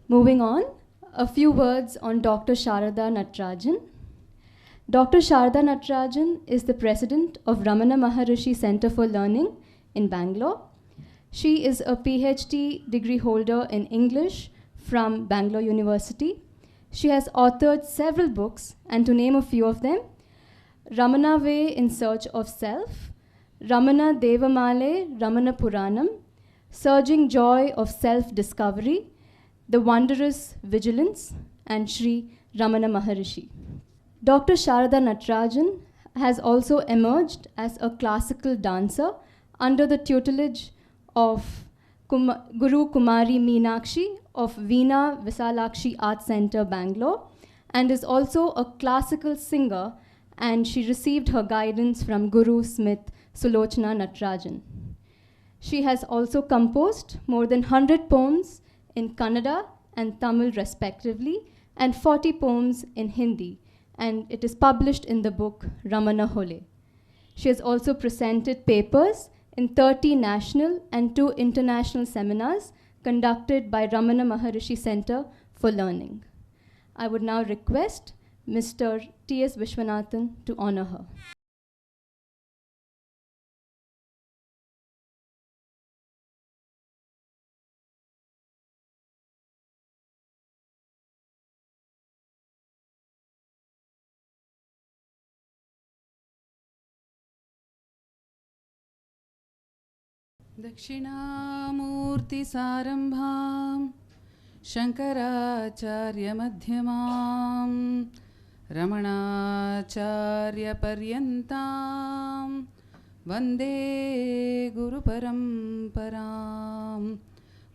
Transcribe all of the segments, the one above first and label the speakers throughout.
Speaker 1: Moving on, a few words on Dr. Sharada Natarajan. Dr. Sharada Natarajan is the president of Ramana Maharishi Center for Learning in Bangalore. She is a PhD degree holder in English from Bangalore University. She has authored several books, and to name a few of them, Ramana Way in Search of Self, Ramana Devamale Ramana Puranam, Surging Joy of Self-Discovery, The Wondrous Vigilance, and Sri Ramana Maharishi. Dr. Sharada Natarajan has also emerged as a classical dancer under the tutelage of Guru Kumari Meenakshi of Veena Visalakshi Art Center, Bangalore, and is also a classical singer, and she received her guidance from Guru Smith Sulochana Natarajan. She has also composed more than 100 poems in Kannada and Tamil respectively, and 40 poems in Hindi, and it is published in the book Ramana Hole. She has also presented papers in 30 national and 2 international seminars conducted by Ramana Maharishi Center for Learning. I would now request Mr. T S Viswanathan to honor her.
Speaker 2: दक्षिणामूर्तिसारम्भां शङ्कराचार्यमध्यमां रमणाचार्यपर्यन्तां वन्दे गुरुपरम्परां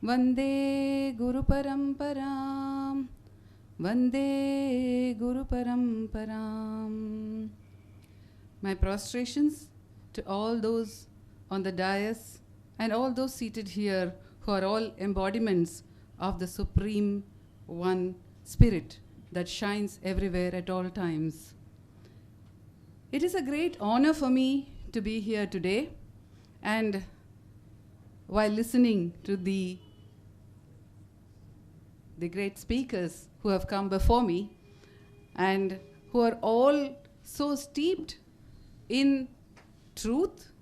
Speaker 2: वन्दे गुरुपरम्परां वन्दे गुरुपरम्परां. My prostrations to all those on the dais and all those seated here who are all embodiments of the Supreme One Spirit that shines everywhere at all times. It is a great honor for me to be here today, and while listening to the great speakers who have come before me and who are all so steeped in truth,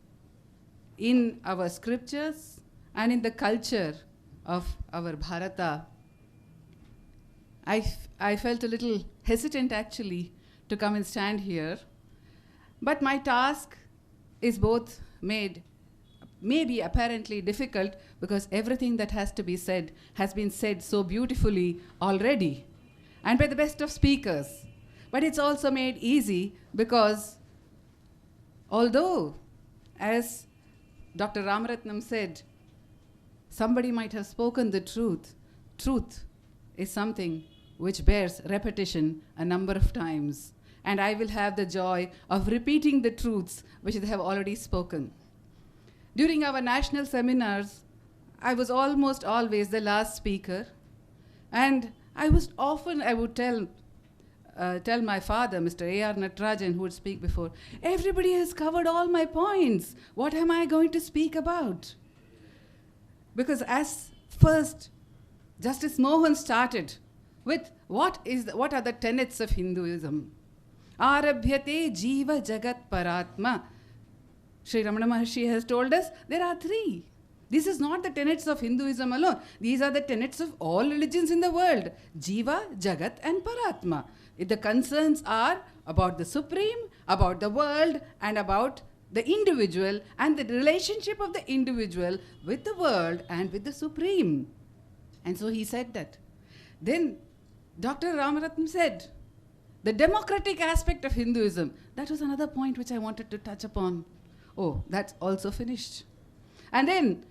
Speaker 2: in our scriptures, and in the culture of our Bharata, I felt a little hesitant actually to come and stand here. But my task is both maybe apparently difficult, because everything that has to be said has been said so beautifully already and by the best of speakers. But it's also made easy because although, as Dr. Ramaratnam said, somebody might have spoken the truth. Truth is something which bears repetition a number of times. And I will have the joy of repeating the truths which they have already spoken. During our national seminars, I was almost always the last speaker. And I would tell my father, Mr. A.R. Natarajan, who would speak before, everybody has covered all my points. What am I going to speak about? Because as first, Justice Mohan started with what are the tenets of Hinduism? Arabhyate Jiva Jagat Paratma. Sri Ramana Maharshi has told us there are 3. This is not the tenets of Hinduism alone. These are the tenets of all religions in the world. Jiva, Jagat and Paratma. The concerns are about the Supreme, about the world, and about the individual, and the relationship of the individual with the world and with the Supreme. And so he said that. Then Dr. Ramaratnam said, the democratic aspect of Hinduism. That was another point which I wanted to touch upon. Oh, that's also finished. And then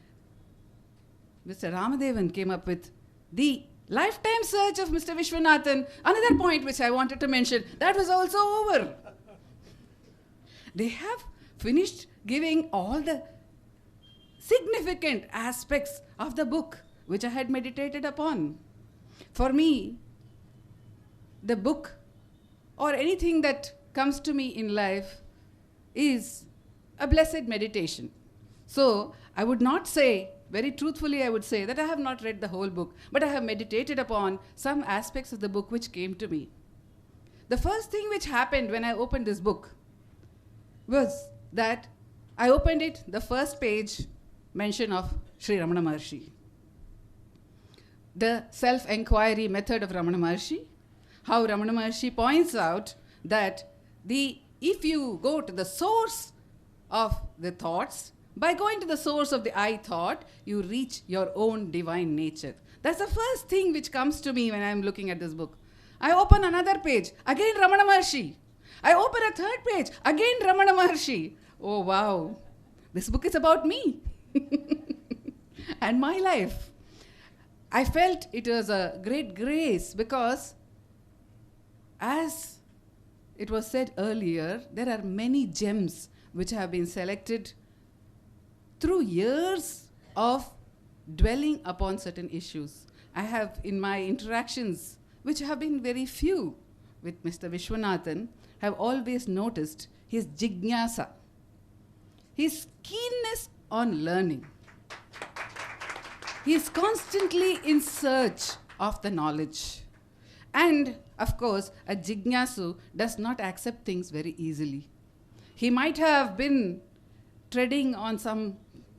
Speaker 2: Mr. Ramadevan came up with the lifetime search of Mr. Viswanathan, another point which I wanted to mention. That was also over. They have finished giving all the significant aspects of the book which I had meditated upon. For me, the book or anything that comes to me in life is a blessed meditation. So I would not say very truthfully I would say that I have not read the whole book, but I have meditated upon some aspects of the book which came to me. The first thing which happened when I opened this book was that I opened it, the first page, mention of Sri Ramana Maharshi. The self-enquiry method of Ramana Maharshi, how Ramana Maharshi points out that if you go to the source of the thoughts, by going to the source of the I thought, you reach your own divine nature. That's the first thing which comes to me when I'm looking at this book. I open another page, again Ramana Maharshi. I open a third page, again Ramana Maharshi. Oh wow, this book is about me and my life. I felt it was a great grace because, as it was said earlier, there are many gems which have been selected through years of dwelling upon certain issues. I have, in my interactions, which have been very few with Mr. Viswanathan, have always noticed his jignasa, his keenness on learning. He is constantly in search of the knowledge. And, of course, a jignasu does not accept things very easily. He might have been treading on some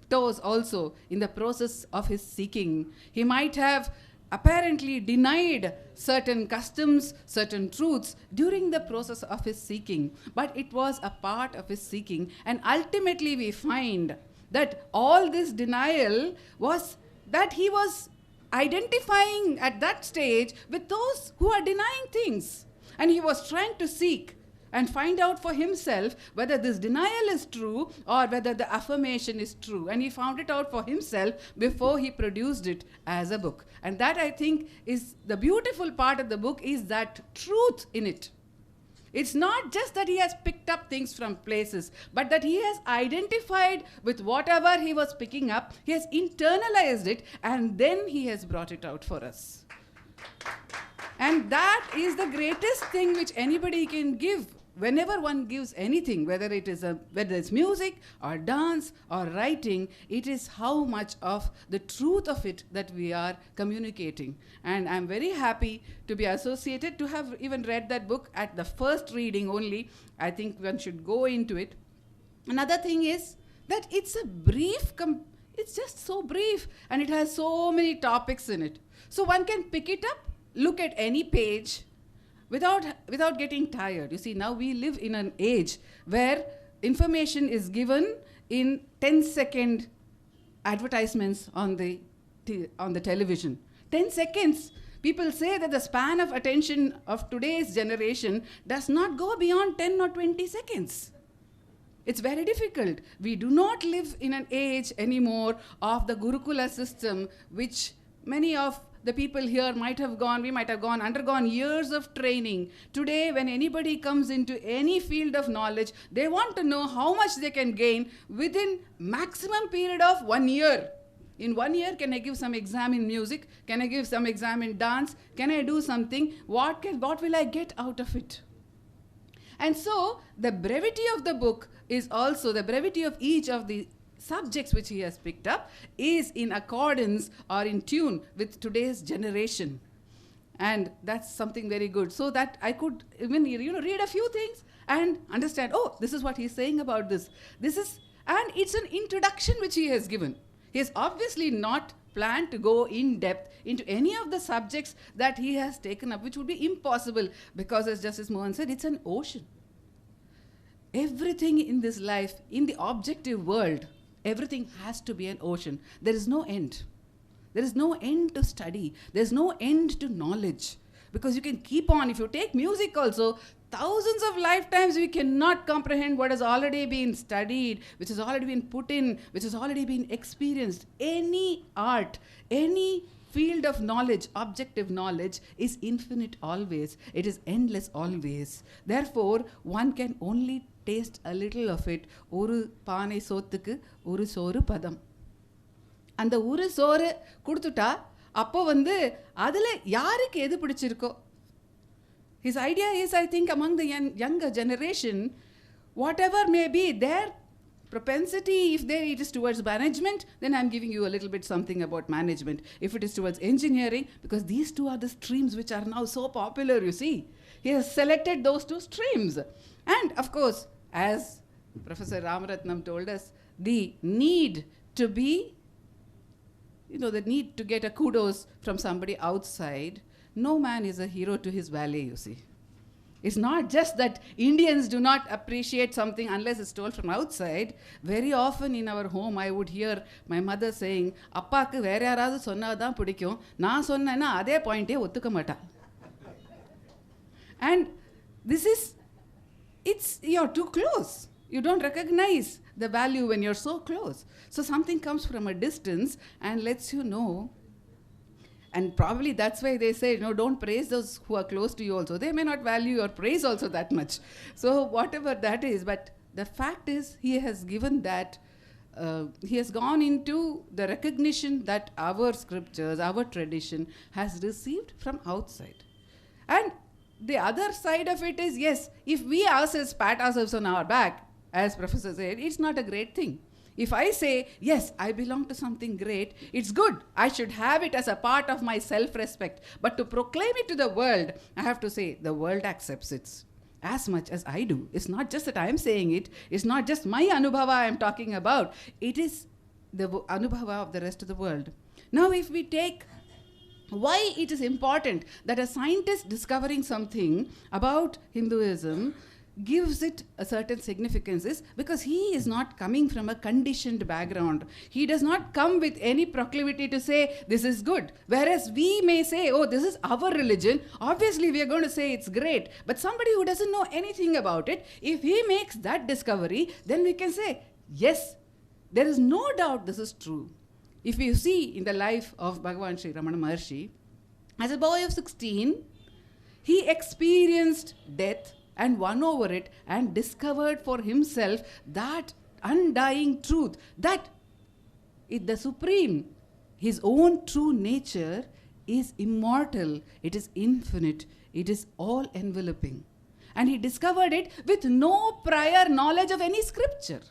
Speaker 2: toes also in the process of his seeking. He might have apparently denied certain customs, certain truths during the process of his seeking. But it was a part of his seeking. And ultimately we find that all this denial was that he was identifying at that stage with those who are denying things. And he was trying to seek and find out for himself whether this denial is true or whether the affirmation is true. And he found it out for himself before he produced it as a book. And that, I think, is the beautiful part of the book, is that truth in it. It's not just that he has picked up things from places, but that he has identified with whatever he was picking up, he has internalized it, and then he has brought it out for us. And that is the greatest thing which anybody can give. Whenever one gives anything, whether it's music or dance or writing, it is how much of the truth of it that we are communicating. And I'm very happy to be associated, to have even read that book at the first reading only. I think one should go into it. Another thing is that it's a brief, it's just so brief, and it has so many topics in it. So one can pick it up, look at any page, without getting tired. You see, now we live in an age where information is given in 10-second advertisements on the television. 10 seconds. People say that the span of attention of today's generation does not go beyond 10 or 20 seconds. It's very difficult. We do not live in an age anymore of the Gurukula system, which many of the people here might have undergone years of training. Today, when anybody comes into any field of knowledge, they want to know how much they can gain within maximum period of 1 year. In 1 year, can I give some exam in music? Can I give some exam in dance? Can I do something? What will I get out of it? And so, the brevity of the book is also, the brevity of each of the subjects which he has picked up is in accordance or in tune with today's generation. And that's something very good. So that I could even read a few things and understand, oh, this is what he's saying about this. And it's an introduction which he has given. He has obviously not planned to go in depth into any of the subjects that he has taken up, which would be impossible because, as Justice Mohan said, it's an ocean. Everything in this life, in the objective world, everything has to be an ocean. There is no end. There is no end to study. There is no end to knowledge. Because you can keep on. If you take music also, thousands of lifetimes we cannot comprehend what has already been studied, which has already been put in, which has already been experienced. Any art, any field of knowledge, objective knowledge, is infinite always. It is endless always. Therefore, one can only taste a little of it. Oru paanai sothukku oru soru padam. And the oru soru kuduthuta appo vandu adula yarukku edu pidichirukko. His idea is, I think, among the younger generation, whatever may be their propensity, if it is towards management, then I'm giving you a little bit something about management. If it is towards engineering, because these two are the streams which are now so popular, you see. He has selected those two streams. And of course, as Professor Ramaratnam told us, the need to be, the need to get a kudos from somebody outside. No man is a hero to his valet, you see. It's not just that Indians do not appreciate something unless it's told from outside. Very often in our home, I would hear my mother saying, "Appakku vera yaradu sonnadhaan pidikkum, naan sonnena adhe point ottukka maata." And you're too close. You don't recognize the value when you're so close. So something comes from a distance and lets you know. And probably that's why they say, don't praise those who are close to you also. They may not value your praise also that much. So whatever that is, but the fact is he has given that, he has gone into the recognition that our scriptures, our tradition has received from outside. And the other side of it is, yes, if we ourselves pat ourselves on our back, as Professor said, it's not a great thing. If I say, yes, I belong to something great, it's good. I should have it as a part of my self-respect. But to proclaim it to the world, I have to say, the world accepts it as much as I do. It's not just that I'm saying it. It's not just my anubhava I'm talking about. It is the anubhava of the rest of the world. Now, if we take why it is important that a scientist discovering something about Hinduism gives it a certain significance is because he is not coming from a conditioned background. He does not come with any proclivity to say this is good. Whereas we may say, oh, this is our religion. Obviously, we are going to say it's great. But somebody who doesn't know anything about it, if he makes that discovery, then we can say, yes, there is no doubt this is true. If you see in the life of Bhagavan Sri Ramana Maharshi, as a boy of 16, he experienced death and won over it and discovered for himself that undying truth, that the Supreme, his own true nature is immortal, it is infinite, it is all-enveloping. And he discovered it with no prior knowledge of any scripture.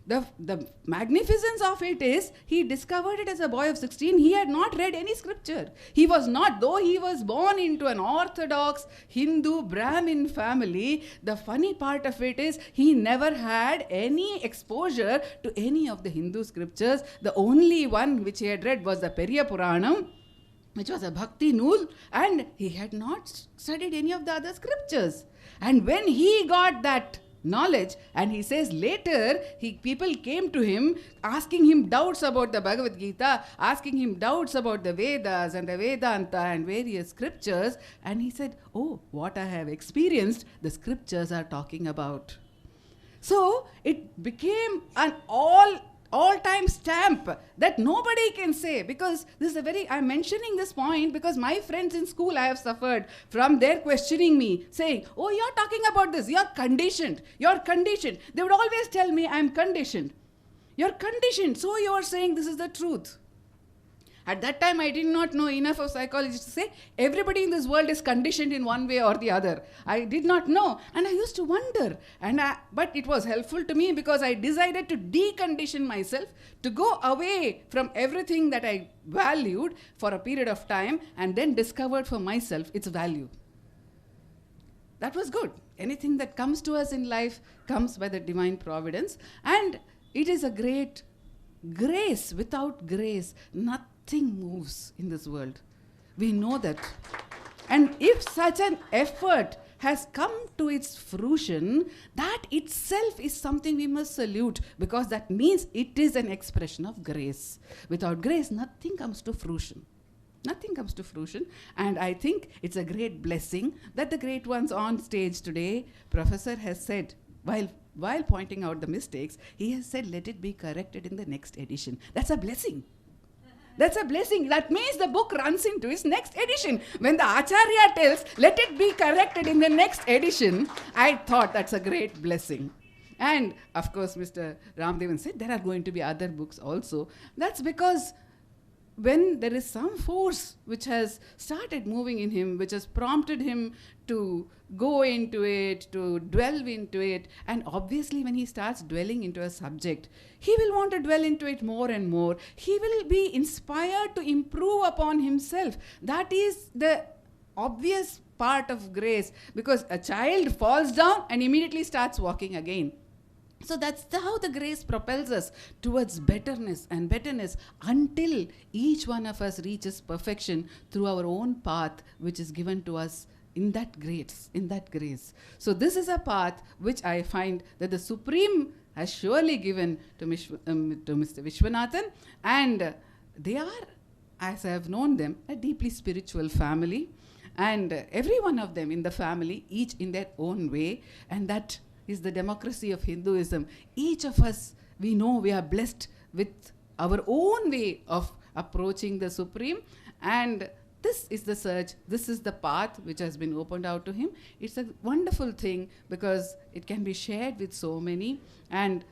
Speaker 2: The magnificence of it is, he discovered it as a boy of 16. He had not read any scripture. He was not, though he was born into an orthodox Hindu Brahmin family, the funny part of it is, he never had any exposure to any of the Hindu scriptures. The only one which he had read was the Periya Puranam, which was a Bhakti Nool, and he had not studied any of the other scriptures. And when he got that knowledge, and he says later people came to him asking him doubts about the Bhagavad Gita, asking him doubts about the Vedas and the Vedanta and various scriptures, and he said, oh, what I have experienced, the scriptures are talking about. So it became an all-time stamp that nobody can say, because this is I'm mentioning this point because my friends in school I have suffered from their questioning me, saying, oh, you're talking about this, you're conditioned. They would always tell me, I'm conditioned. You're conditioned, so you're saying this is the truth. At that time, I did not know enough of psychology to say everybody in this world is conditioned in one way or the other. I did not know, and I used to wonder. But it was helpful to me because I decided to decondition myself, to go away from everything that I valued for a period of time, and then discovered for myself its value. That was good. Anything that comes to us in life comes by the divine providence, and it is a great grace. Without grace, nothing moves in this world. We know that. And if such an effort has come to its fruition, that itself is something we must salute, because that means it is an expression of grace. Without grace, nothing comes to fruition. Nothing comes to fruition. And I think it's a great blessing that the great ones on stage today, Professor has said, while pointing out the mistakes, he has said, let it be corrected in the next edition. That's a blessing. That's a blessing. That means the book runs into its next edition. When the Acharya tells, let it be corrected in the next edition, I thought that's a great blessing. And of course, Mr. Ramdevan said there are going to be other books also. That's because when there is some force which has started moving in him, which has prompted him to go into it, to delve into it, and obviously when he starts dwelling into a subject, he will want to dwell into it more and more. He will be inspired to improve upon himself. That is the obvious part of grace, because a child falls down and immediately starts walking again. So that's how the grace propels us towards betterness and betterness, until each one of us reaches perfection through our own path, which is given to us in that grace. So this is a path which I find that the Supreme has surely given to Mr. Viswanathan, and they are, as I have known them, a deeply spiritual family, and every one of them in the family, each in their own way, and that is the democracy of Hinduism. Each of us, we know we are blessed with our own way of approaching the Supreme, and this is the search, this is the path which has been opened out to him. It's a wonderful thing because it can be shared with so many, and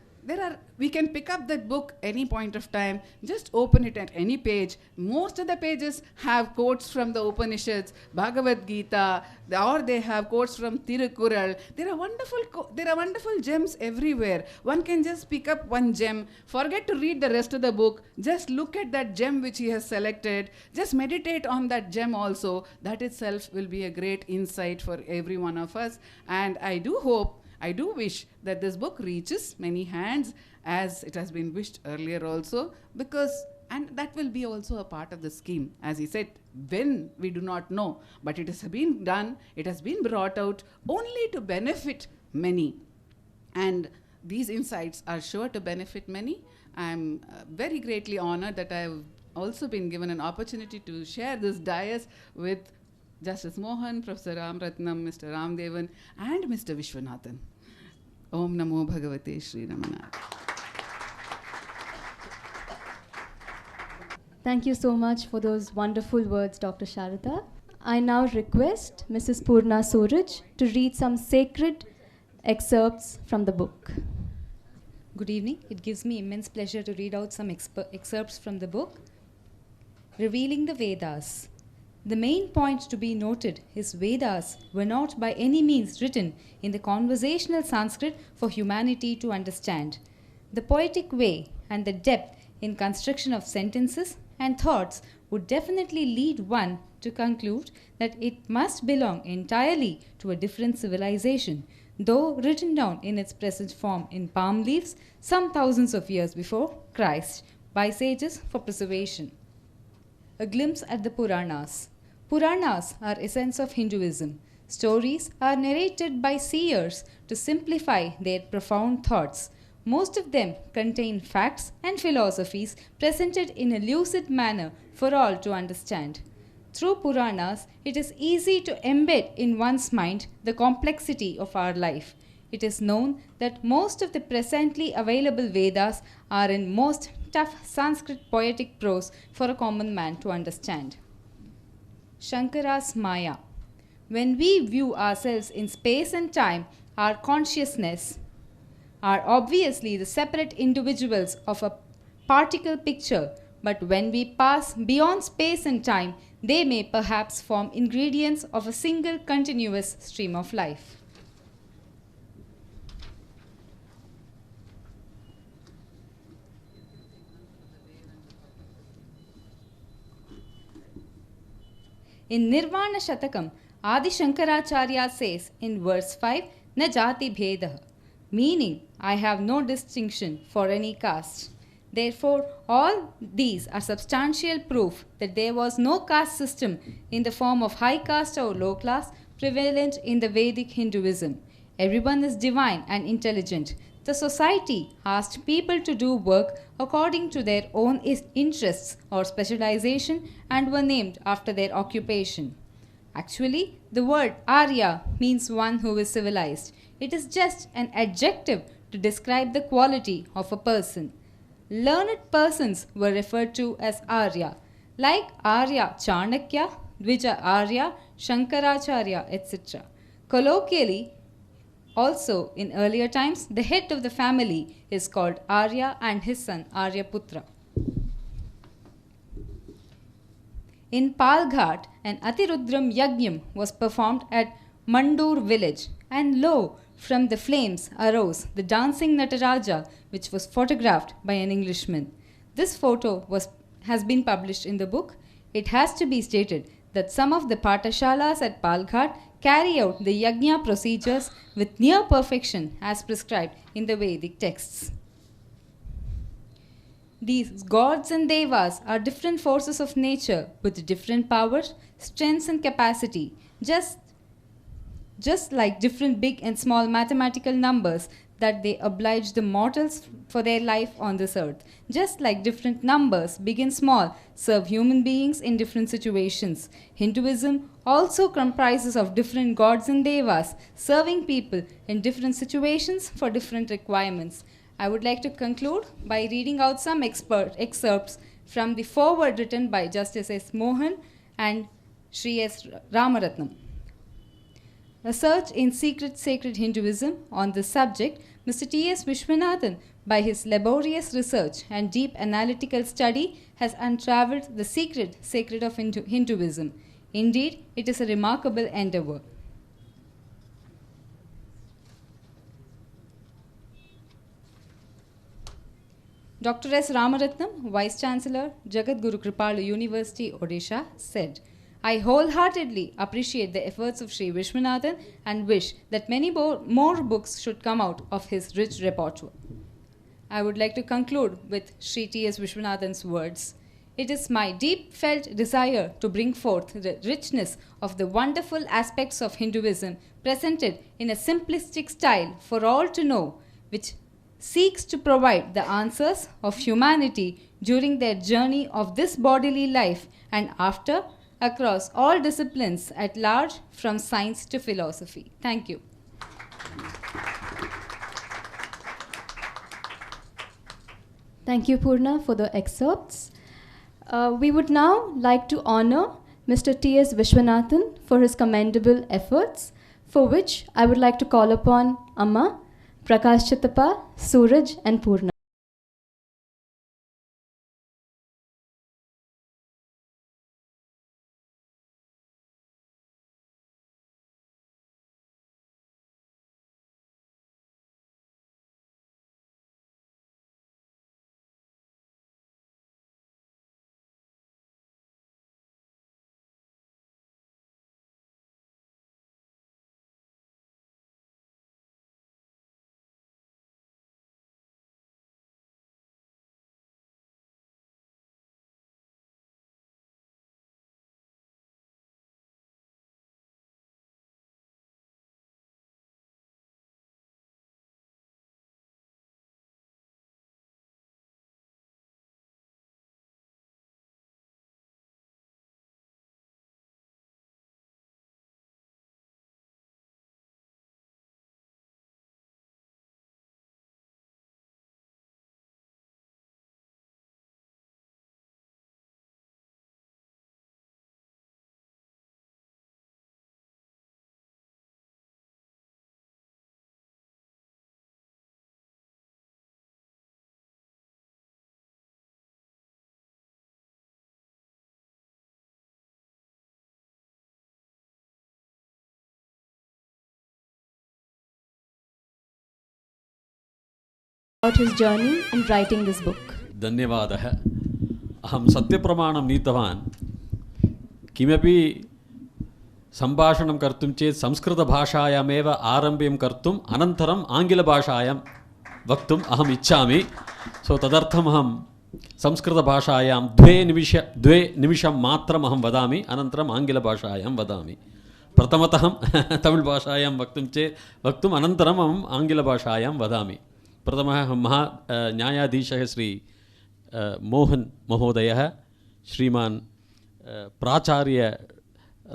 Speaker 2: we can pick up that book any point of time, just open it at any page. Most of the pages have quotes from the Upanishads, Bhagavad Gita, or they have quotes from Tirukural. There are wonderful gems everywhere. One can just pick up one gem, forget to read the rest of the book, just look at that gem which he has selected, just meditate on that gem also. That itself will be a great insight for every one of us. And I do wish that this book reaches many hands, as it has been wished earlier also, and that will be also a part of the scheme. As he said, when we do not know, but it has been done, it has been brought out only to benefit many. And these insights are sure to benefit many. I'm very greatly honored that I have also been given an opportunity to share this dais with Justice Mohan, Professor Ram Ratnam, Mr. Ramdevan, and Mr. Viswanathan. Om Namo Bhagavate Sri Ramana.
Speaker 1: Thank you so much for those wonderful words, Dr. Sharada. I now request Mrs. Purna Suraj to read some sacred excerpts from the book.
Speaker 3: Good evening. It gives me immense pleasure to read out some excerpts from the book. Revealing the Vedas. The main point to be noted is Vedas were not by any means written in the conversational Sanskrit for humanity to understand. The poetic way and the depth in construction of sentences and thoughts would definitely lead one to conclude that it must belong entirely to a different civilization, though written down in its present form in palm leaves some thousands of years before Christ by sages for preservation. A glimpse at the Puranas. Puranas are essence of Hinduism. Stories are narrated by seers to simplify their profound thoughts. Most of them contain facts and philosophies presented in a lucid manner for all to understand. Through Puranas, it is easy to embed in one's mind the complexity of our life. It is known that most of the presently available Vedas are in most tough Sanskrit poetic prose for a common man to understand. Shankara's Maya. When we view ourselves in space and time, our consciousness are obviously the separate individuals of a particle picture, but when we pass beyond space and time, they may perhaps form ingredients of a single continuous stream of life. In Nirvana Shatakam, Adi Shankaracharya says in verse 5, Na jati bhedah, meaning I have no distinction for any caste. Therefore, all these are substantial proof that there was no caste system in the form of high caste or low class prevalent in the Vedic Hinduism. Everyone is divine and intelligent. The society asked people to do work according to their own interests or specialization and were named after their occupation. Actually, the word Arya means one who is civilized. It is just an adjective to describe the quality of a person. Learned persons were referred to as Arya, like Arya Chanakya, Dvija Arya, Shankaracharya, etc. Colloquially, also in earlier times, the head of the family is called Arya and his son Aryaputra. In Palghat, an Atirudram Yajnam was performed at Mandur village, and lo, from the flames arose the dancing Nataraja, which was photographed by an Englishman. This photo has been published in the book. It has to be stated that some of the Patashalas at Palghat carry out the Yajna procedures with near perfection as prescribed in the Vedic texts. These gods and devas are different forces of nature with different powers, strengths, and capacity. Just like different big and small mathematical numbers that they oblige the mortals for their life on this earth. Just like different numbers, big and small, serve human beings in different situations. Hinduism also comprises of different gods and devas, serving people in different situations for different requirements. I would like to conclude by reading out some excerpts from the foreword written by Justice S. Mohan and Sri S. Ramarthnam. A search in secret sacred Hinduism on this subject, Mr. T S Viswanathan, by his laborious research and deep analytical study, has unraveled the secret sacred of Hinduism. Indeed, it is a remarkable endeavor. Dr. S. Ramarthnam, Vice Chancellor, Jagadguru Kripalu University, Odisha, said, I wholeheartedly appreciate the efforts of Sri Viswanathan and wish that many more books should come out of his rich repertoire. I would like to conclude with Sri T S Viswanathan's words. It is my deep felt desire to bring forth the richness of the wonderful aspects of Hinduism presented in a simplistic style for all to know, which seeks to provide the answers of humanity during their journey of this bodily life and after, across all disciplines at large, from science to philosophy. Thank you.
Speaker 1: Thank you, Purna, for the excerpts. We would now like to honor Mr. T S Viswanathan for his commendable efforts, for which I would like to call upon Amma, Prakash Chittappa, Suraj, and Purna. About his journey in writing this book.
Speaker 4: धन्यवादः. अहं सत्यप्रमाणं नीतवान्. किमपि सम्भाषणं कर्तुं चेत् संस्कृतभाषायामेव आरम्भं कर्तुम् अनन्तरम् आङ्ग्लभाषायां वक्तुम् अहम् इच्छामि. सो तदर्थम् अहं संस्कृतभाषायां द्वे निमिषं मात्रम् अहं वदामि, अनन्तरम् आङ्ग्लभाषायां वदामि. प्रथमतः तमिळ्भाषायां वक्तुम् अनन्तरम् अहम् आङ्ग्लभाषायां वदामि. प्रथमः न्यायाधीशः श्री मोहन महोदयः, श्रीमान् प्राचार्य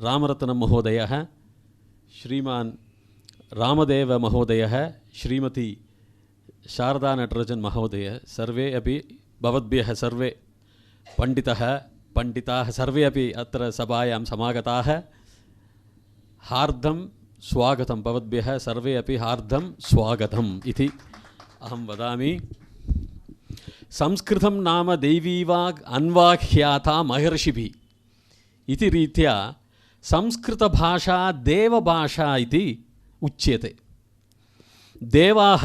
Speaker 4: रामरत्नं महोदयः, श्रीमान् रामदेव महोदयः, श्रीमती शारदा नटराजन् महोदय, सर्वे अपि भवद्भ्यः सर्वे पण्डिताः सर्वे अपि अत्र सभायां समागताः. हार्दं स्वागतं, भवद्भ्यः सर्वे अपि हार्दं स्वागतम् इति अहं वदामि. संस्कृतं नाम दैवीवाग् अन्वाख्याता महर्षिभिः. इति रीत्या संस्कृतभाषा देवभाषा इति उच्यते. देवाः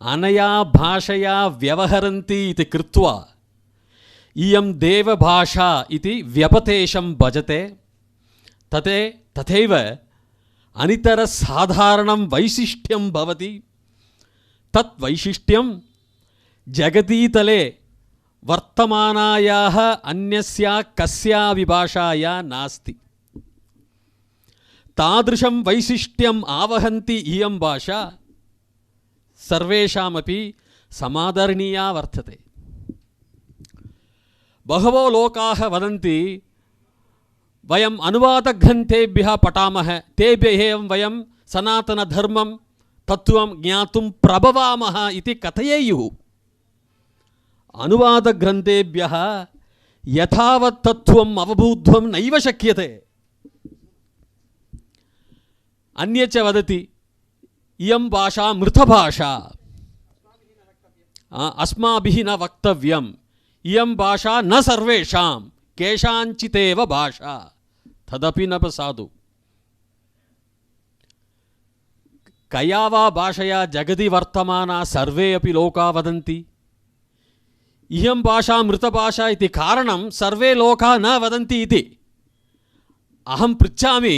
Speaker 4: अनया भाषया व्यवहरन्ति इति कृत्वा इयं देवभाषा इति व्यपतेशं भजते. तथैव अनितरसाधारणं वैशिष्ट्यं भवति. तत् वैशिष्ट्यं जगतीतले वर्तमानायाः अन्यस्या कस्यापि भाषाया नास्ति. तादृशं वैशिष्ट्यम् आवहन्ति इयं भाषा सर्वेषामपि समादरणीया वर्तते. बहवो लोकाः वदन्ति वयम् अनुवादग्रन्थेभ्यः पठामः, तेभ्यः एवं वयं सनातनधर्मं तत्त्वं ज्ञातुं प्रभवामः इति कथयेयुः. अनुवादग्रन्थेभ्यः यथावत् तत्त्वम् अवबोद्धुं नैव शक्यते. अन्ये च वदति इयं भाषा मृतभाषा, अस्माभिः न वक्तव्यम्, इयं भाषा न सर्वेषां केषाञ्चिदेव भाषा, तदपि न साधु. कया वा भाषया जगति वर्तमाना सर्वे अपि लोका वदन्ति. इयं भाषा मृतभाषा इति कारणं सर्वे लोका न वदन्ति इति. अहं पृच्छामि,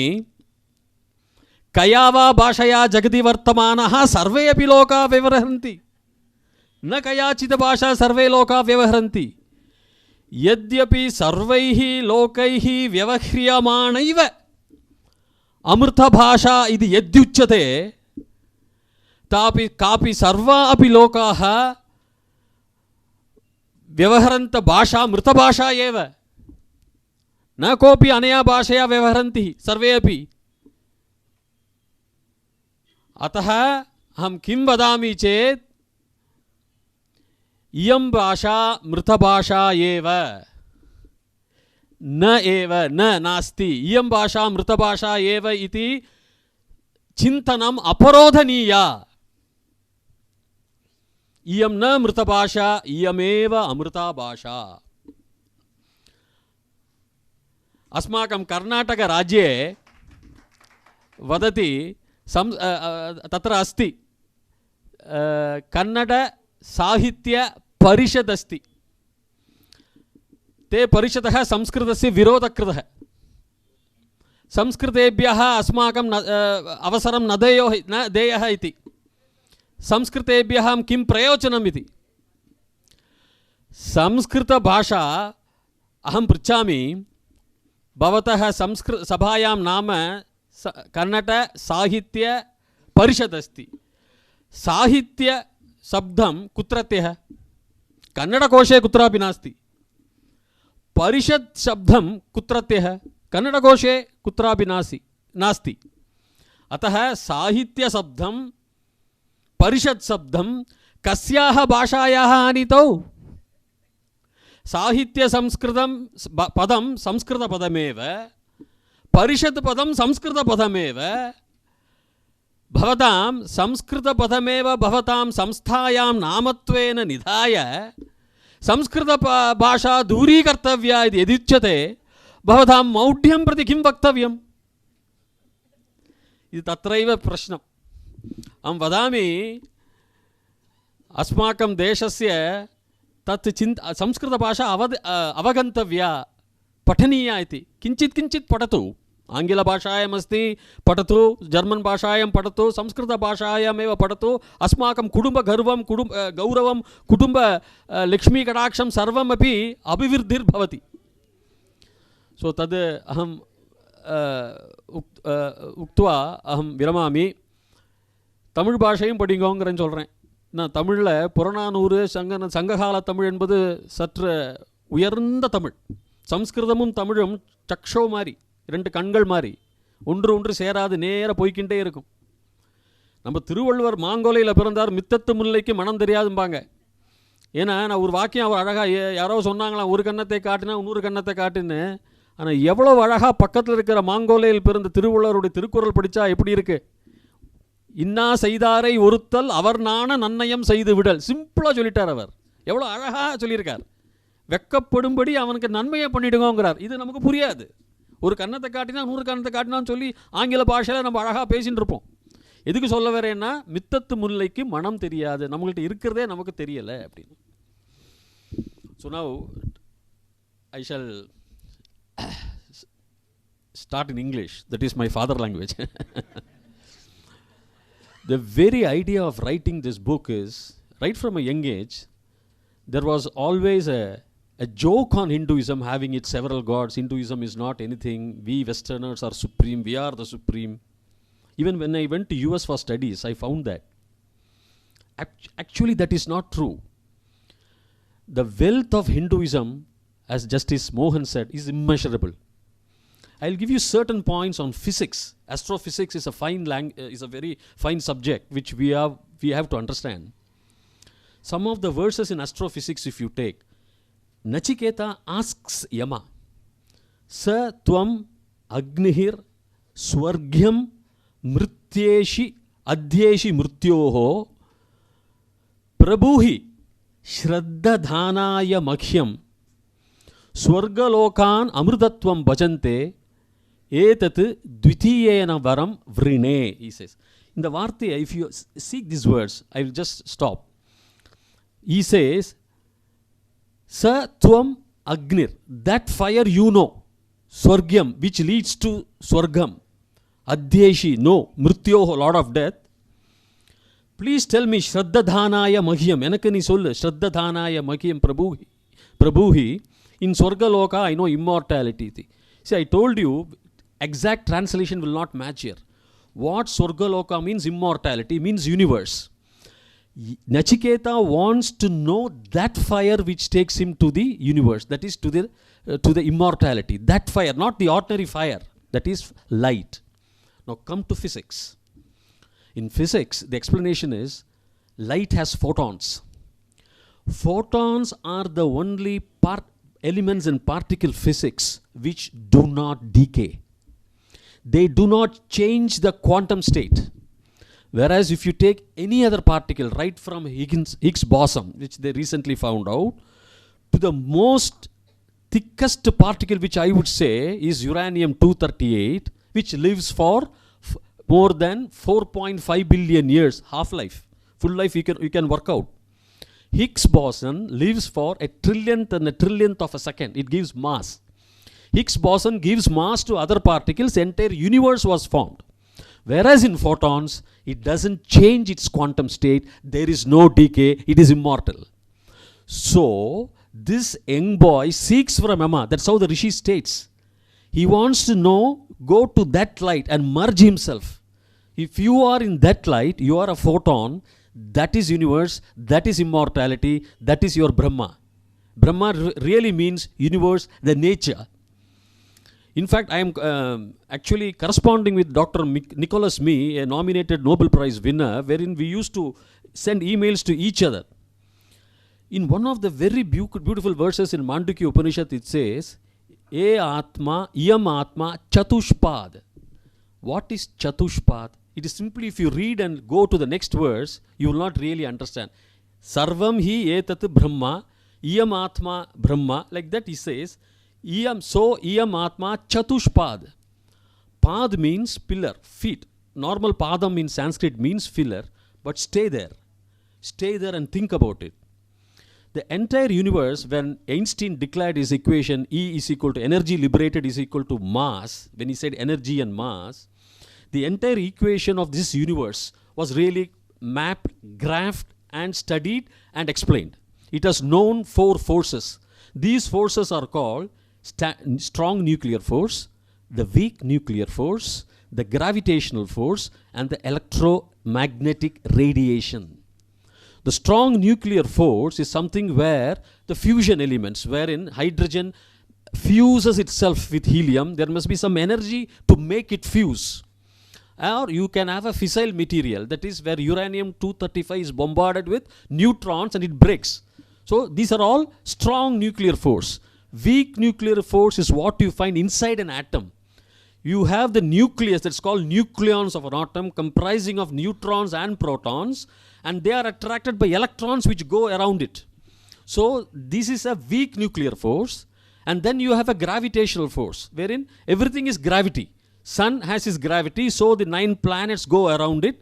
Speaker 4: कया वा भाषया जगति वर्तमानः सर्वे अपि लोका व्यवहरन्ति, न कयाचित् भाषा सर्वे लोका व्यवहरन्ति. यद्यपि सर्वैः लोकैः व्यवह्रियमाणैव अमृतभाषा इति यद्युच्यते, तापि कापि सर्वा अपि लोकाः व्यवहरन्त भाषा मृतभाषा एव. न कोऽपि अनया भाषया व्यवहरन्ति, सर्वे अपि. अतः अहं किं वदामि चेत्, इयं भाषा मृतभाषा एव, नास्ति. इयं भाषा मृतभाषा एव इति चिन्तनम् अपरोधनीया. इयं न मृतभाषा, इयमेव अमृता भाषा. अस्माकं कर्णाटकराज्ये वदति, तत्र अस्ति कन्नड साहित्य परिषद् अस्ति. ते परिषदः संस्कृतस्य विरोधः कृतः. संस्कृतेभ्यः अस्माकं अवसरं न देयः इति. संस्कृतेभ्यः किं प्रयोजनम् इति. संस्कृतभाषा, अहं पृच्छामि, भवतः सभायां नाम कन्नड साहित्य परिषद् अस्ति. साहित्य शब्दं कुत्रत्यः? कन्नडकोशे कुत्रापि नास्ति. परिषत् शब्दं कुत्रत्यः? कन्नडकोशे कुत्रापि नास्ति. अतः साहित्य शब्दं परिषत् शब्दं कस्याः भाषायाः आनीतौ? साहित्य संस्कृतं पदं संस्कृतपदमेव, परिषत् पदं संस्कृतपदमेव. भवतां संस्कृतपदमेव भवतां संस्थायां नामत्वेन निधाय संस्कृतभाषा दूरीकर्तव्या इति यदुच्यते, भवतां मौढ्यं प्रति किं वक्तव्यम्? इति तत्रैव प्रश्नम्. अहं वदामि, अस्माकं देशस्य तत् संस्कृतभाषा अवगन्तव्या, पठनीया इति. किञ्चित् पठतु. आङ्ग्लभाषायाम् अस्ति, पठतु. जर्मन् भाषायां पठतु, संस्कृतभाषायामेव पठतु. अस्माकं कुटुम्बगर्वं, गौरवं, कुटुम्बलक्ष्मीकटाक्षं सर्वमपि अभिवृद्धिर्भवति. सो तद् अहं उक्त्वा अहं विरमामि. தமிழ் பாஷையும் படிங்கோங்கிறேன்னு சொல்கிறேன். நான் தமிழில் புறநானூறு சங்ககால தமிழ் என்பது சற்று உயர்ந்த தமிழ். சம்ஸ்கிருதமும் தமிழும் சக்ஷோ மாதிரி, ரெண்டு கண்கள் மாதிரி, ஒன்று சேராது நேராக போய்கிட்டே இருக்கும். நம்ம திருவள்ளுவர் மாங்கோலையில் பிறந்தார், மித்தத்து முல்லைக்கு மனம் தெரியாதும்பாங்க. ஏன்னா நான் ஒரு வாக்கியம் அவர் அழகாக யாரோ சொன்னாங்களாம், ஒரு கன்னத்தை காட்டினா இன்னொரு கன்னத்தை காட்டுன்னு. ஆனால் எவ்வளோ அழகாக பக்கத்தில் இருக்கிற மாங்கோலையில் பிறந்த திருவள்ளுவருடைய திருக்குறள் படித்தா எப்படி இருக்குது? இன்னா செய்தாரை ஒருத்தல் அவர் நாண நன்னயம் செய்து விடல். சிம்பிளாக சொல்லிட்டார் அவர். எவ்வளோ அழகாக சொல்லியிருக்கார். வெக்கப்படும்படி அவனுக்கு நன்மையை பண்ணிடுங்கிறார். இது நமக்கு புரியாது. ஒரு கன்னத்தை காட்டினா 100 கன்னத்தை காட்டினான்னு சொல்லி ஆங்கில பாஷையில் நம்ம அழகாக பேசிகிட்டு இருப்போம். எதுக்கு சொல்ல வரேன்னா, மித்தத்து முல்லைக்கு மனம் தெரியாது, நம்மள்கிட்ட இருக்கிறதே நமக்கு தெரியலை அப்படின்னு. So now I shall start in English. That is my father language. The very idea of writing this book is, right from a young age, there was always a joke on Hinduism, having its several gods. Hinduism is not anything. We Westerners are supreme. We are the supreme. Even when I went to US for studies, I found that. Actually, that is not true. The wealth of Hinduism, as Justice Mohan said, is immeasurable. I'll give you certain points on physics. Astrophysics is a very fine subject which we have to understand. Some of the verses in astrophysics, if you take, Nachiketa asks Yama, Sa tvam agnihir swargyam mrityeshi adhyeshi mrityoho prabhuhi shraddadhanaya makhyam swargalokan amrutatvam bhajante etat dvitiyena varam vrine, he says. In the Varthi, if you seek these words, I will just stop. He says, Sa tvam agnir, that fire you know, swargyam, which leads to swargam, adhyeshi, no, mrityoho, lot of death. Please tell me, shraddadhanaya mahyam, enakku nee sollu, shraddadhanaya mahyam prabhuhi, in Swargaloka, I know immortality. See, I told you, exact translation will not match here. What Swargaloka means, immortality, means universe. Nachiketa wants to know that fire which takes him to the universe, that is to the immortality. That fire, not the ordinary fire, that is light. Now come to physics. In physics, the explanation is, light has photons. Photons are the only elements in particle physics which do not decay. They do not change the quantum state. Whereas if you take any other particle, right from Higgs boson, which they recently found out, to the most thickest particle, which I would say is uranium-238, which lives for more than 4.5 billion years, half-life. Full life you can work out. Higgs boson lives for a trillionth and a trillionth of a second. It gives mass. Higgs boson gives mass to other particles. The entire universe was formed. Whereas in photons, it doesn't change its quantum state. There is no decay. It is immortal. So, this young boy seeks from Amma. That's how the Rishi states. He wants to know, go to that light and merge himself. If you are in that light, you are a photon. That is universe, that is immortality, that is your Brahma. Brahma really means universe, the nature. In fact, I am actually corresponding with Dr. Nicholas Mee, a nominated Nobel Prize winner, wherein we used to send emails to each other. In one of the very beautiful verses in Mandukya Upanishad, it says, E Atma, Iyam Atma, Chatushpad. What is Chatushpad? It is simply, if you read and go to the next verse, you will not really understand. Sarvam hi etat brahma, iyam atma brahma. Like that he says, iyam atma chatushpad. Pad means pillar, feet. Normal padam in Sanskrit means pillar, but stay there. Stay there and think about it. The entire universe, when Einstein declared his equation, E is equal to energy liberated is equal to mass, when he said energy and mass, the entire equation of this universe was really mapped, graphed, and studied and explained. It has known 4 forces. These forces are called strong nuclear force, the weak nuclear force, the gravitational force, and the electromagnetic radiation. The strong nuclear force is something where the fusion elements, wherein hydrogen fuses itself with helium, there must be some energy to make it fuse. Or you can have a fissile material, that is where uranium-235 is bombarded with neutrons and it breaks. So these are all strong nuclear force. Weak nuclear force is what you find inside an atom. You have the nucleus, that's called nucleons of an atom, comprising of neutrons and protons, and they are attracted by electrons which go around it. So this is a weak nuclear force. And then you have a gravitational force, wherein everything is gravity. Sun has its gravity, so the 9 planets go around it.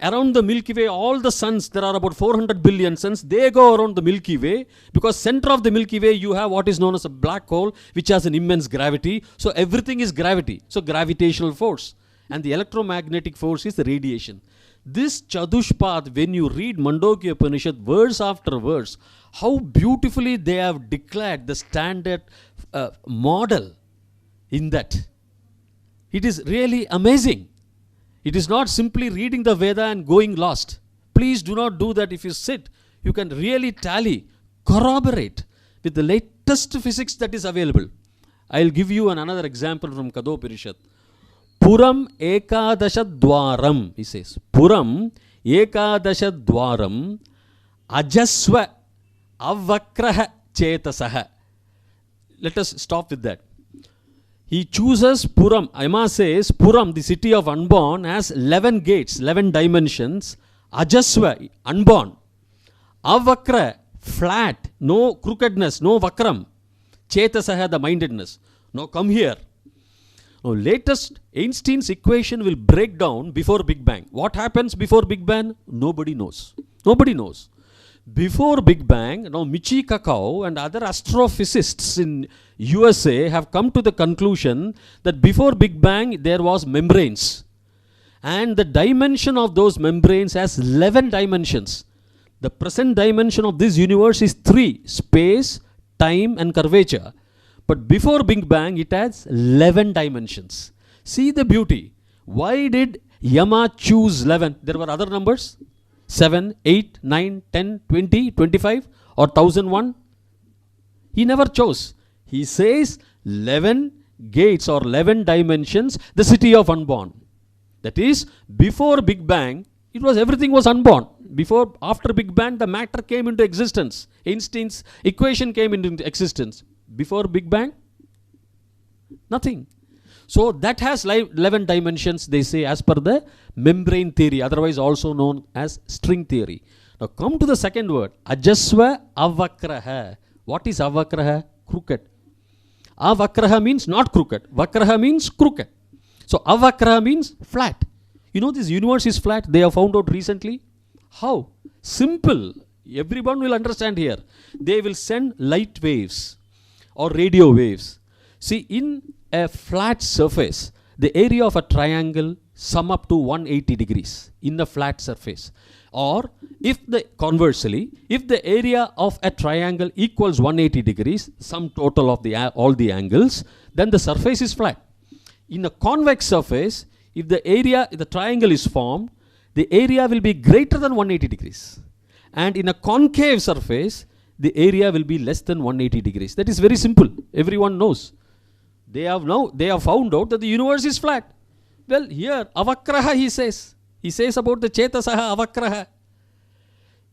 Speaker 4: Around the Milky Way, all the suns, there are about 400 billion suns, they go around the Milky Way, because center of the Milky Way you have what is known as a black hole, which has an immense gravity. So everything is gravity. So gravitational force. And the electromagnetic force is the radiation. This Chadushpad, when you read Mandokya Upanishad verse after verse, how beautifully they have declared the standard model in that. It is really amazing. It is not simply reading the Veda and going lost. Please do not do that. If you sit, you can really tally, corroborate with the latest physics that is available. I will give you another example from Kadoparishad. Puram Ekadashadwaram, he says. Puram Ekadashadwaram Ajasva Avakraha Chetasaha. Let us stop with that. He chooses Puram. Yama says Puram, the city of unborn, has 11 gates, 11 dimensions. Ajasva, unborn. Avakra, flat, no crookedness, no vakram. Chetasaha, the mindedness. Now come here. Now latest Einstein's equation will break down before Big Bang. What happens before Big Bang? Nobody knows. Nobody knows. Before Big Bang, now Michio Kaku and other astrophysicists in USA have come to the conclusion that before Big Bang there was membranes. And the dimension of those membranes has 11 dimensions. The present dimension of this universe is 3, space, time and curvature. But before Big Bang it has 11 dimensions. See the beauty. Why did Yama choose 11? There were other numbers? 7, 8, 9, 10, 20, 25 or 1001? He never chose. He says 11 gates or 11 dimensions, the city of unborn. That is, before Big Bang, everything was unborn. After Big Bang, the matter came into existence. Einstein's equation came into existence. Before Big Bang, nothing. So that has 11 dimensions, they say, as per the membrane theory, otherwise also known as string theory. Now come to the second word, Ajasva Avakraha. What is Avakraha? Crooked. Avakraha means not crooked. Vakraha means crooked. So Avakraha means flat. You know this universe is flat. They have found out recently. How? Simple. Everyone will understand here. They will send light waves or radio waves. See, in a flat surface, the area of a triangle sum up to 180 degrees in the flat surface. Or conversely, if the area of a triangle equals 180 degrees, sum total of all the angles, then the surface is flat. In a convex surface, if the triangle is formed, the area will be greater than 180 degrees. And in a concave surface, the area will be less than 180 degrees. That is very simple. Everyone knows. They have found out that the universe is flat. Well, here, Avakraha, he says. He says about the Chetasaha Avakraha.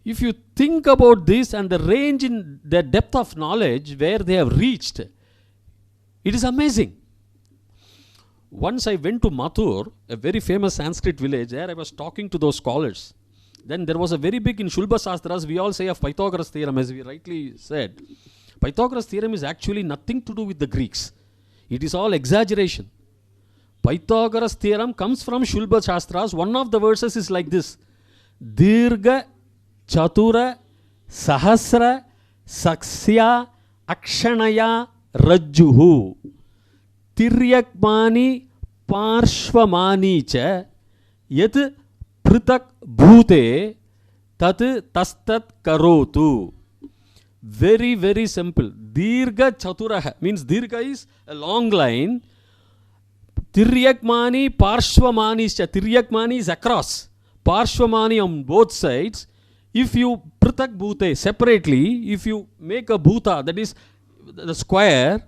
Speaker 4: If you think about this and the range in the depth of knowledge where they have reached, it is amazing. Once I went to Mathur, a very famous Sanskrit village. There I was talking to those scholars. Then there was a very big in Shulba Shastras, we all say of Pythagoras theorem, as we rightly said. Pythagoras theorem is actually nothing to do with the Greeks. It is all exaggeration. Pythagoras theorem comes from Shulba Shastras. One of the verses is like this. Dirga Chatura Sahasra Saksya Akshanaya Rajjuhu Tiryakmani Parshvamani Cha Yat Pritak Bhute Tat Tastat Karotu. Very, very simple. Dirga Chaturaha means Dirga is a long line. Tiryakmani Parshvamani Cha. Tiryakmani is across. Parshvamani on both sides. If you Pritak Bhute separately, if you make a Bhuta, that is the square,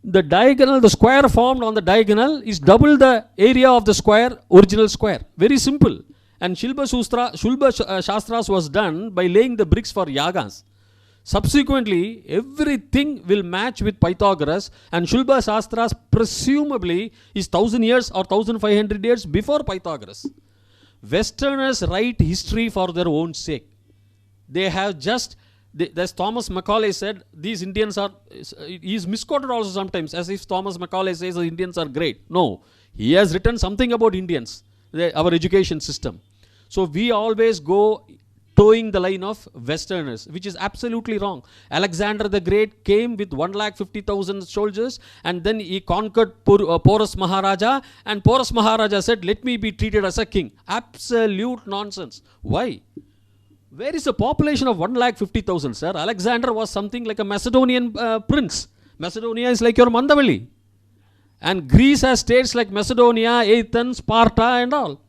Speaker 4: the diagonal, the square formed on the diagonal is double the area of the square, original square. Very simple. And Shulba Shastras was done by laying the bricks for yagas. Subsequently, everything will match with Pythagoras, and Shulba Shastras presumably is 1000 years or 1500 years before Pythagoras. Westerners write history for their own sake. They have just As Thomas Macaulay said, these Indians are, he is misquoted also sometimes, as if Thomas Macaulay says the Indians are great. No, he has written something about Indians, our education system. So we always go towing the line of Westerners, which is absolutely wrong. Alexander the Great came with 150,000 soldiers, and then he conquered Porus Maharaja, and Porus Maharaja said, let me be treated as a king. Absolute nonsense. Why? Where is the population of 150,000, sir? Alexander was something like a Macedonian prince. Macedonia is like your Mandavali. And Greece has states like Macedonia, Athens, Sparta and all.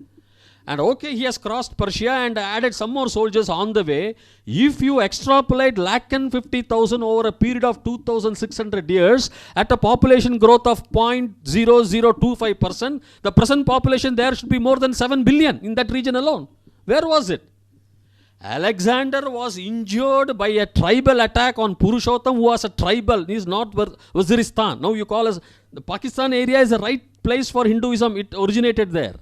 Speaker 4: And okay, he has crossed Persia and added some more soldiers on the way. If you extrapolate 150,000 over a period of 2,600 years at a population growth of 0.0025%, the present population there should be more than 7 billion in that region alone. Where was it? Alexander was injured by a tribal attack on Purushottam, who was a tribal. He is not Waziristan. Now you call us, the Pakistan area is the right place for Hinduism. It originated there.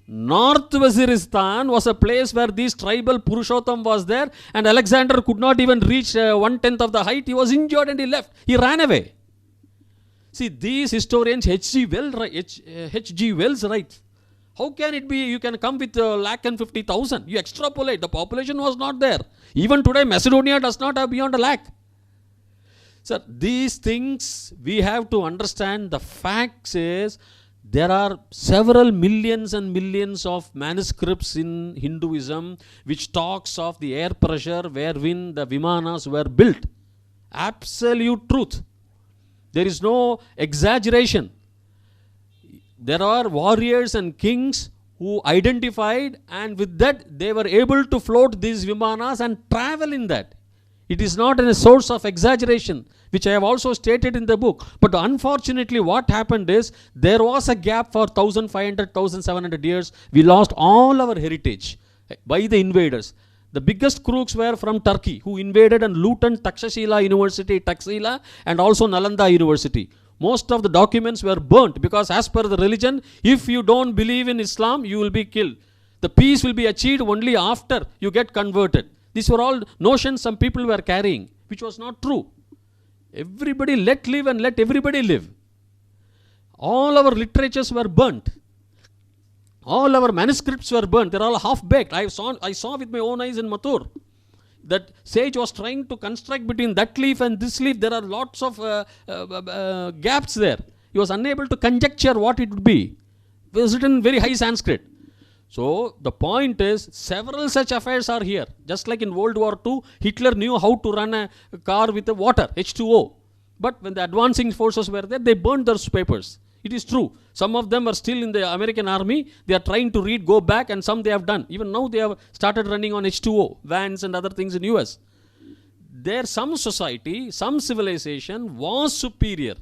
Speaker 4: North Waziristan was a place where this tribal Purushottam was there, and Alexander could not even reach 1/10 of the height. He was injured and he left. He ran away. See, these historians, H.G. Wells writes, how can it be you can come with 150,000? You extrapolate. The population was not there. Even today, Macedonia does not have beyond 100,000. So these things we have to understand. The facts is there are several millions and millions of manuscripts in Hinduism which talks of the air pressure wherein the Vimanas were built. Absolute truth. There is no exaggeration. There are warriors and kings who identified, and with that they were able to float these Vimanas and travel in that. It is not a source of exaggeration, which I have also stated in the book. But unfortunately what happened is, there was a gap for 1,500, 1,700 years. We lost all our heritage by the invaders. The biggest crooks were from Turkey, who invaded and looted Takshashila University, Taxila, and also Nalanda University. Most of the documents were burnt because as per the religion, if you don't believe in Islam, you will be killed. The peace will be achieved only after you get converted. These were all notions some people were carrying, which was not true. Everybody let live and let everybody live. All our literatures were burnt. All our manuscripts were burnt. They're all half-baked. I saw with my own eyes in Mathur that sage was trying to construct between that leaf and this leaf. There are lots of gaps there. He was unable to conjecture what it would be. It was written in very high Sanskrit. So the point is, several such affairs are here. Just like in World War II, Hitler knew how to run a car with the water, H2O. But when the advancing forces were there, they burned those papers. It is true. Some of them are still in the American army. They are trying to read, go back, and some they have done. Even now they have started running on H2O, vans and other things in US. There some society, some civilization was superior.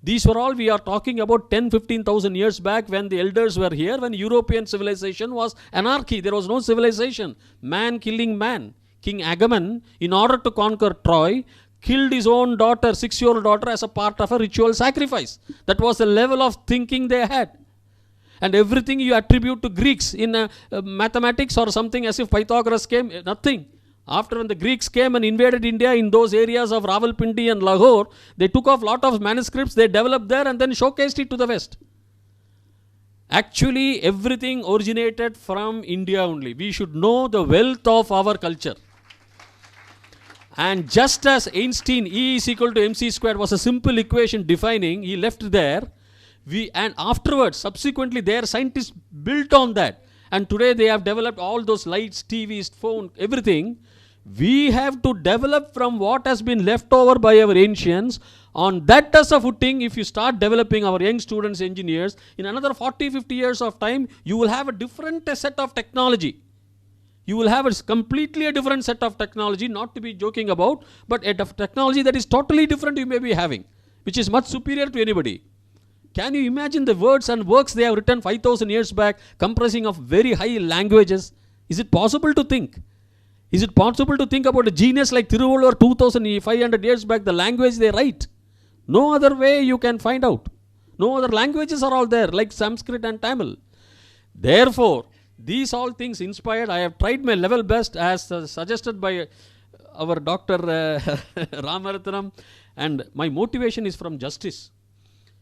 Speaker 4: These were all we are talking about 10,000-15,000 years back when the elders were here, when European civilization was anarchy. There was no civilization. Man killing man. King Agamemnon, in order to conquer Troy, killed his own daughter, 6-year-old daughter, as a part of a ritual sacrifice. That was the level of thinking they had. And everything you attribute to Greeks in mathematics or something, as if Pythagoras came, nothing. After when the Greeks came and invaded India in those areas of Rawalpindi and Lahore, they took off a lot of manuscripts, they developed there and then showcased it to the West. Actually, everything originated from India only. We should know the wealth of our culture. And just as Einstein, E is equal to mc squared was a simple equation defining, he left there. And afterwards, subsequently, their scientists built on that. And today they have developed all those lights, TVs, phone, everything. We have to develop from what has been left over by our ancients. On that as a footing, if you start developing our young students, engineers, in another 40, 50 years of time, you will have a different set of technology. You will have a completely a different set of technology, not to be joking about, but a technology that is totally different you may be having, which is much superior to anybody. Can you imagine the words and works they have written 5,000 years back, comprising of very high languages? Is it possible to think? Is it possible to think about a genius like Thiruvalur 2,500 years back, the language they write? No other way you can find out. No other languages are all there, like Sanskrit and Tamil. Therefore, these all things inspired, I have tried my level best as suggested by our Dr. Ramaratnam, and my motivation is from justice.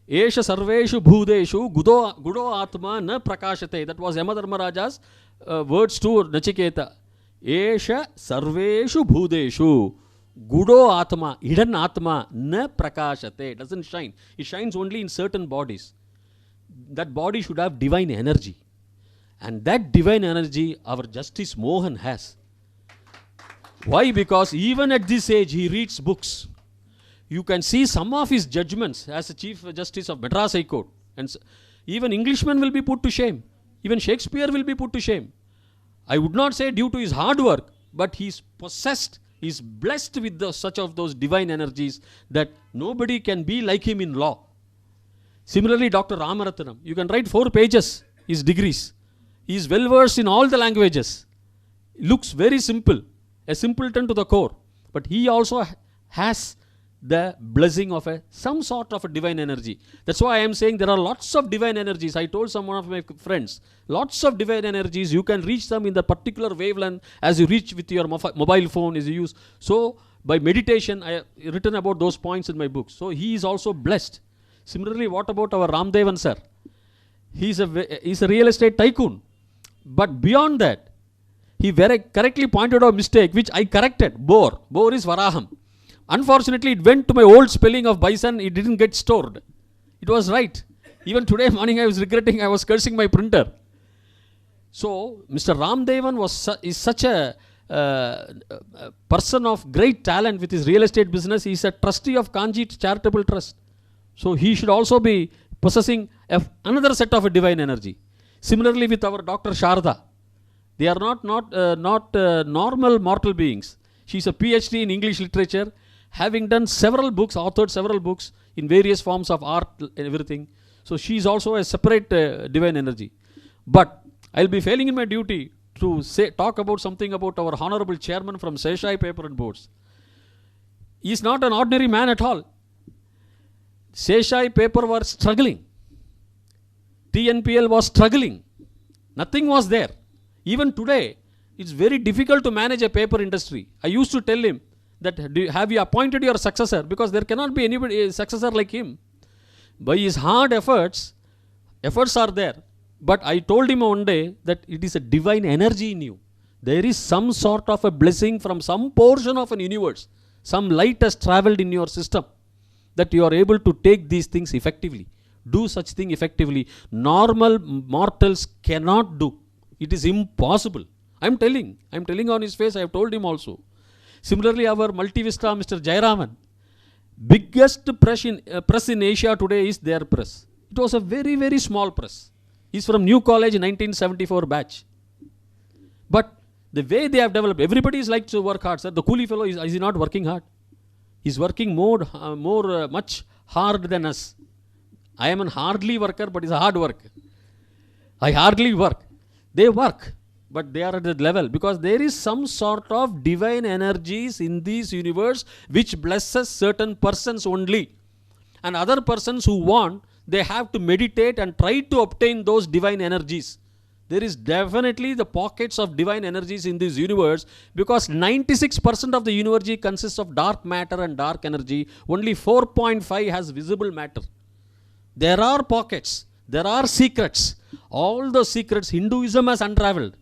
Speaker 4: Esha sarveshu bhudeshu gudo atma na prakashate. That was Yamadharmaraja's words to Nachiketa. Esha sarveshu bhudeshu gudo atma, hidden atma, na prakashate. It doesn't shine. It shines only in certain bodies. That body should have divine energy. And that divine energy our Justice Mohan has. Why? Because even at this age he reads books. You can see some of his judgments as the Chief Justice of Madras High Court. And even Englishmen will be put to shame. Even Shakespeare will be put to shame. I would not say due to his hard work, but he is possessed, he is blessed with such of those divine energies that nobody can be like him in law. Similarly, Dr. Ramaratnam, you can write 4 pages, his degrees. He is well versed in all the languages. Looks very simple, a simpleton to the core. But he also has the blessing of some sort of a divine energy. That's why I am saying there are lots of divine energies. I told some one of my friends, lots of divine energies, you can reach them in the particular wavelength as you reach with your mobile phone, as you use. So by meditation, I have written about those points in my book. So he is also blessed. Similarly, what about our Ramdevan sir? He's a real estate tycoon. But beyond that, he very correctly pointed out a mistake which I corrected. Boar is Varaham. Unfortunately, it went to my old spelling of bison. It didn't get stored. It was right. Even today morning I was regretting, I was cursing my printer. So Mr. Ramdevan is such a person of great talent with his real estate business. He is a trustee of Kanji Charitable Trust. So he should also be possessing another set of a divine energy. Similarly with our Dr. Sharda. They are not normal mortal beings. She is a PhD in English literature, having done authored several books in various forms of art and everything. So she is also a separate divine energy. But I will be failing in my duty to talk about something about our honorable chairman from Seshai Paper and Boards. He is not an ordinary man at all. Seshai Paper were struggling. TNPL was struggling. Nothing was there. Even today, it's very difficult to manage a paper industry. I used to tell him that, have you appointed your successor? Because there cannot be anybody successor like him. By his hard efforts are there. But I told him one day that it is a divine energy in you. There is some sort of a blessing from some portion of an universe. Some light has traveled in your system that you are able to take these things effectively. Do such thing effectively. Normal mortals cannot do. It is impossible. I'm telling on his face. I have told him also. Similarly, our Multivista, Mr. Jayaraman, biggest press in Asia today is their press. It was a very, very small press. He's from New College 1974 batch. But the way they have developed, everybody is like to work hard. Sir, the coolie fellow, is he not working hard? He's working much hard than us. I am a hardly worker, but it's a hard work. I hardly work. They work, but they are at that level because there is some sort of divine energies in this universe which blesses certain persons only. And other persons who want, they have to meditate and try to obtain those divine energies. There is definitely the pockets of divine energies in this universe because 96% of the universe consists of dark matter and dark energy. Only 4.5 has visible matter. There are pockets. There are secrets. All the secrets Hinduism has unraveled.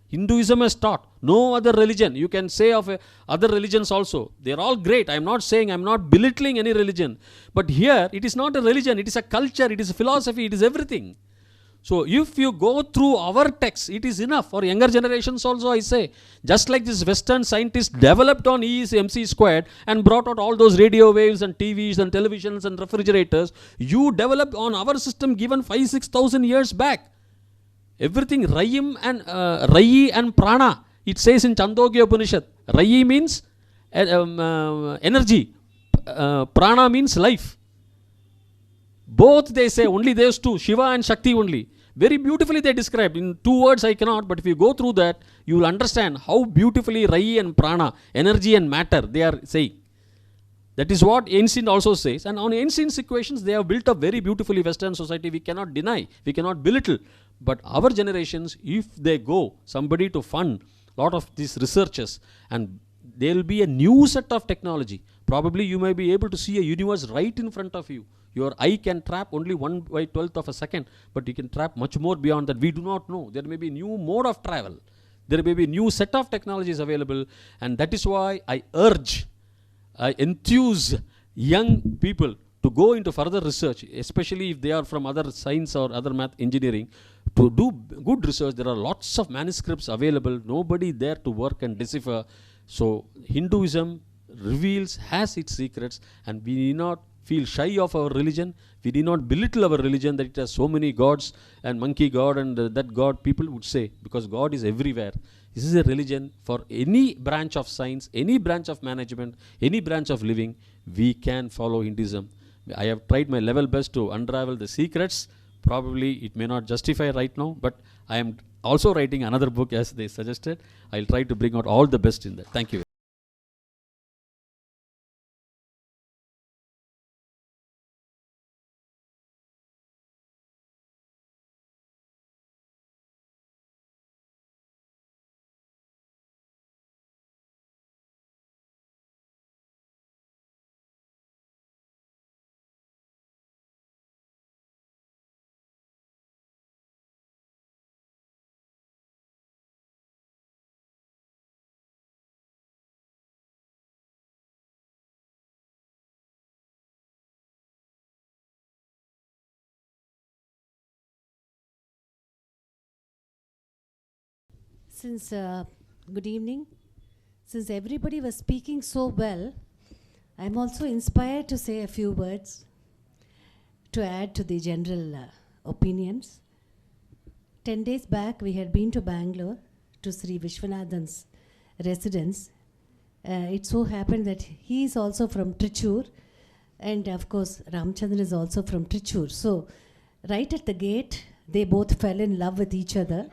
Speaker 4: Hinduism has taught. No other religion. You can say of other religions also. They are all great. I am not saying, I am not belittling any religion. But here, it is not a religion. It is a culture. It is a philosophy. It is everything. So if you go through our texts, it is enough. For younger generations also, I say, just like this Western scientists developed on E is MC squared and brought out all those radio waves and TVs and televisions and refrigerators, you developed on our system given 5,000-6,000 years back. Everything Rayi and Prana, it says in Chandogya Upanishad. Rayi means energy, Prana means life. Both they say, only those two, Shiva and Shakti only. Very beautifully they described. In 2 words I cannot, but if you go through that, you will understand how beautifully Rayi and Prana, energy and matter, they are saying. That is what ancient also says. And on ancient equations, they have built up very beautifully Western society. We cannot deny, we cannot belittle. But our generations, if they go, somebody to fund a lot of these researches and there will be a new set of technology. Probably you may be able to see a universe right in front of you. Your eye can trap only 1/12 of a second, but you can trap much more beyond that. We do not know. There may be new mode of travel. There may be new set of technologies available, and that is why I urge, I enthuse young people to go into further research, especially if they are from other science or other math engineering, to do good research. There are lots of manuscripts available, nobody there to work and decipher. So Hinduism reveals, has its secrets, and we need not feel shy of our religion. We need not belittle our religion that it has so many gods and monkey god and that god, people would say, because God is everywhere. This is a religion for any branch of science, any branch of management, any branch of living. We can follow Hinduism. I have tried my level best to unravel the secrets. Probably it may not justify right now, but I am also writing another book as they suggested. I'll try to bring out all the best in that. Thank you.
Speaker 5: Good evening. Since everybody was speaking so well, I'm also inspired to say a few words to add to the general opinions. 10 days back, we had been to Bangalore to Sri Viswanathan's residence. It so happened that he is also from Trichur, and of course, Ramchandran is also from Trichur. So, right at the gate, they both fell in love with each other.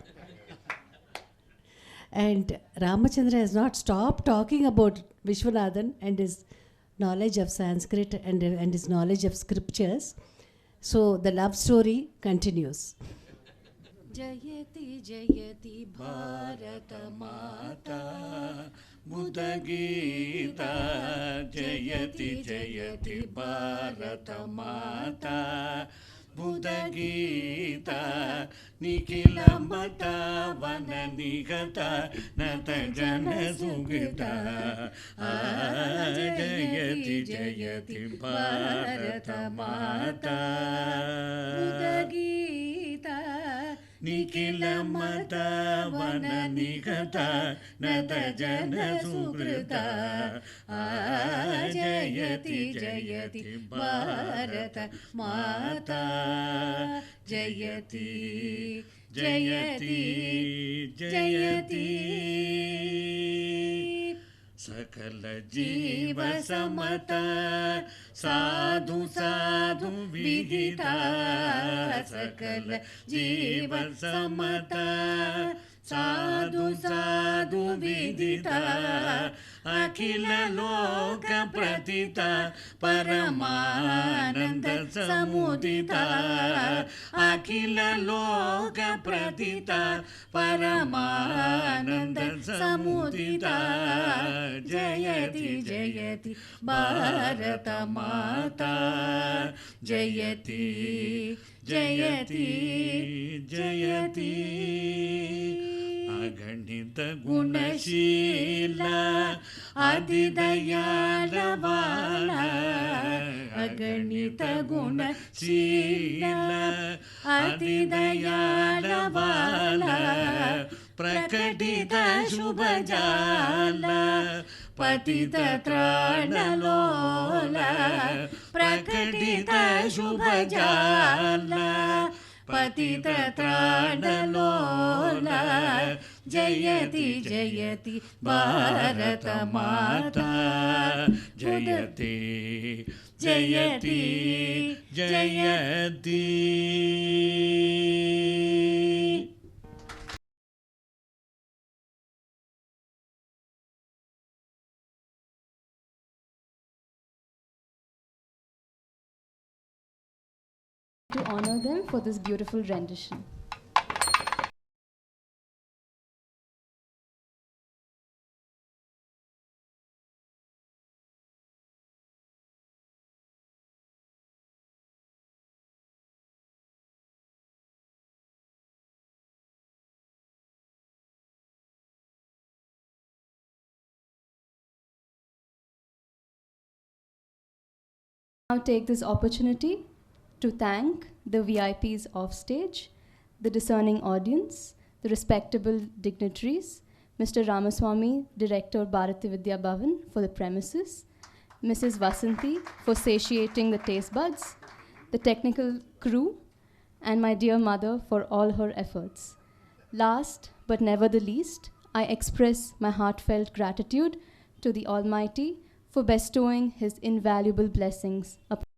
Speaker 5: And Ramachandra has not stopped talking about Vishwanathan and his knowledge of Sanskrit and his knowledge of scriptures. So the love story continues. Jayati Jayati Bharata Mata Buddha Gita Jayati Jayati Bharata Mata Buddha Gita Nikila Mata Vana Nigata Nata Jana Sugita Jayati Jayati Bharata Mata Buddha Gita Nikila Mata Vana Nigata Nata Jana Sugrita Jayati Jayati Bharata Mata Jayati Jayati Jayati Sakala Jiva Samata Sadhu Sadhu Vigita Sakala Jiva Samata Sadhu Sadhu Vidita Akhila Loka Pratita Paramananda Samudita Akhila Loka Pratita Paramananda Samudita Jayati Jayati Bharata Mata Jayati Jayati Jayati Aganita Gunashila Adidayalavala Aganita Gunashila Adidayalavala Prakadita Shubhajala Patita Tranalola Prakadita Shubhajala Patita Tranalola Jayati Jayati Bharata Mata Jayati Jayati Jayati.
Speaker 1: To honor them for this beautiful rendition. Now take this opportunity to thank the VIPs off stage, the discerning audience, the respectable dignitaries, Mr. Ramaswamy, Director Bharati Vidya Bhavan, for the premises, Mrs. Vasanthi for satiating the taste buds, the technical crew, and my dear mother for all her efforts. Last but never the least, I express my heartfelt gratitude to the Almighty for bestowing His invaluable blessings upon